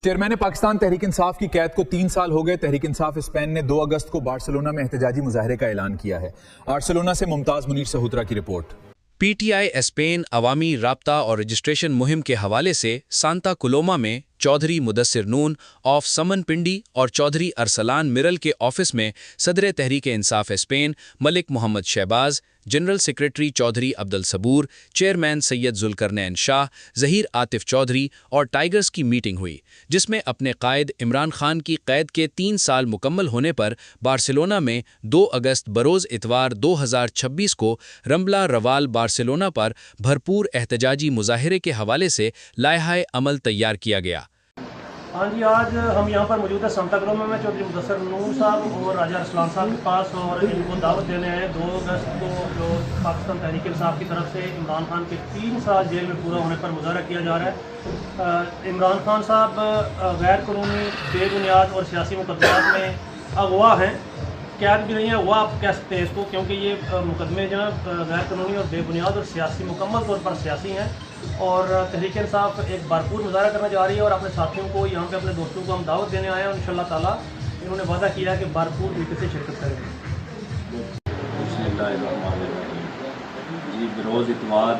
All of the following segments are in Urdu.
چیئرمین پاکستان تحریک انصاف کی قید کو 3 سال ہو گئے۔ تحریک انصاف اسپین نے 2 اگست کو بارسلونا میں احتجاجی مظاہرے کا اعلان کیا ہے۔ بارسلونا سے ممتاز منیر سہوترا کی رپورٹ۔ پی ٹی آئی اسپین عوامی رابطہ اور رجسٹریشن مہم کے حوالے سے سانتا کولوما میں چودھری مدثر نون آف سمن پنڈی اور چودھری ارسلان مرل کے آفس میں صدر Tehreek Insaf Spain Malik Muhammad Shahbaz, general secretary Chaudhry Abdussaboor, chairman Syed Zulqarnain Shah, Zaheer Atif Chaudhry اور ٹائیگرز کی میٹنگ ہوئی، جس میں اپنے قائد عمران خان کی قید کے 3 سال مکمل ہونے پر بارسلونا میں 2 اگست بروز اتوار 2026 کو رمبلا روال بارسلونا پر بھرپور احتجاجی مظاہرے کے حوالے سے لائحہ عمل تیار کیا گیا۔ ہاں جی، آج ہم یہاں پر موجود ہیں سانتا کولوما میں چودھری مدثر نون صاحب اور راجہ ارسلان صاحب کے پاس، اور ان کو دعوت دینے آئے 2 اگست کو جو پاکستان تحریک انصاف کی طرف سے عمران خان کے 3 سال جیل میں پورا ہونے پر مظاہرہ کیا جا رہا ہے۔ عمران خان صاحب غیر قانونی، بے بنیاد اور سیاسی مقدمات میں اغوا ہیں، قید بھی نہیں ہے، اغوا آپ کہہ سکتے ہیں اس کو، کیونکہ یہ مقدمے جو ہیں غیر قانونی اور بے بنیاد اور سیاسی مکمل طور پر سیاسی ہیں، اور تحریک انصاف ایک بھرپور مظاہرہ کرنا جا رہی ہے، اور اپنے ساتھیوں کو یہاں پہ اپنے دوستوں کو ہم دعوت دینے آئے ہیں، اور انشاءاللہ تعالیٰ انہوں نے وعدہ کیا ہے کہ بھرپور طریقے سے شرکت کریں گے۔ بسم اللہ الرحمن الرحیم۔ جی، بروز اتوار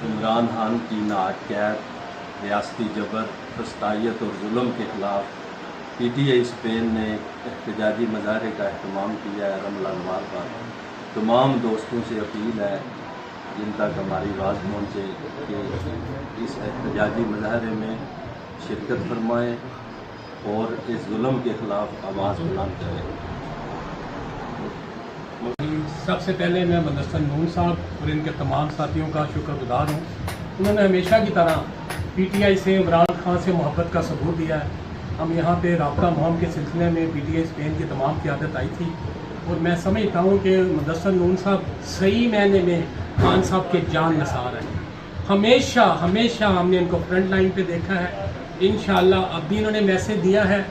عمران خان کی ناحق قید، ریاستی جبر، فسطائیت اور ظلم کے خلاف پی ٹی آئی اسپین نے احتجاجی مظاہرے کا اہتمام کیا ہے۔ رملا روال پر تمام دوستوں سے اپیل ہے جن تک ہماری آواز پہنچے کہ اس احتجاجی مظاہرے میں شرکت فرمائیں اور اس ظلم کے خلاف آواز بلند کریں۔ سب سے پہلے میں مدثر نون صاحب اور ان کے تمام ساتھیوں کا شکر گزار ہوں۔ انہوں نے ہمیشہ کی طرح پی ٹی آئی سے عمران خان سے محبت کا ثبوت دیا ہے۔ ہم یہاں پہ رابطہ مہم کے سلسلے میں پی ٹی آئی اسپین کی تمام قیادت آئی تھی، اور میں سمجھتا ہوں کہ مدثر نون صاحب صحیح معنی میں خان صاحب کے جان نثار ہیں۔ ہمیشہ ہم نے ان کو فرنٹ لائن پہ دیکھا ہے۔ انشاءاللہ اب بھی انہوں نے میسج دیا ہے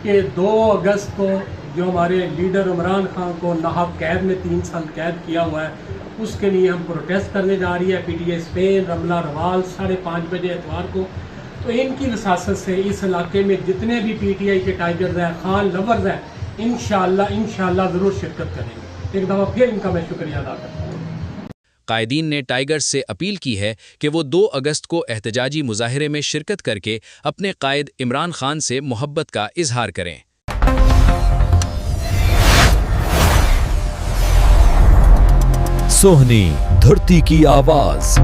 کہ 2 اگست کو جو ہمارے لیڈر عمران خان کو ناحق قید میں 3 سال قید کیا ہوا ہے، اس کے لیے ہم پروٹیسٹ کرنے جا رہی ہے۔ P T I Spain Rambla Raval 5:30 بجے اتوار کو، تو ان کی وساست سے اس علاقے میں جتنے بھی پی ٹی آئی کے ٹائیگرز ہیں، خان لورز ہیں، انشاءاللہ ضرور شرکت کریں گے۔ ایک دفعہ پھر ان کا میں شکریہ ادا کرتا ہوں۔ قائدین نے ٹائیگرز سے اپیل کی ہے کہ وہ 2 اگست کو احتجاجی مظاہرے میں شرکت کر کے اپنے قائد عمران خان سے محبت کا اظہار کریں۔ سوہنی دھرتی کی آواز۔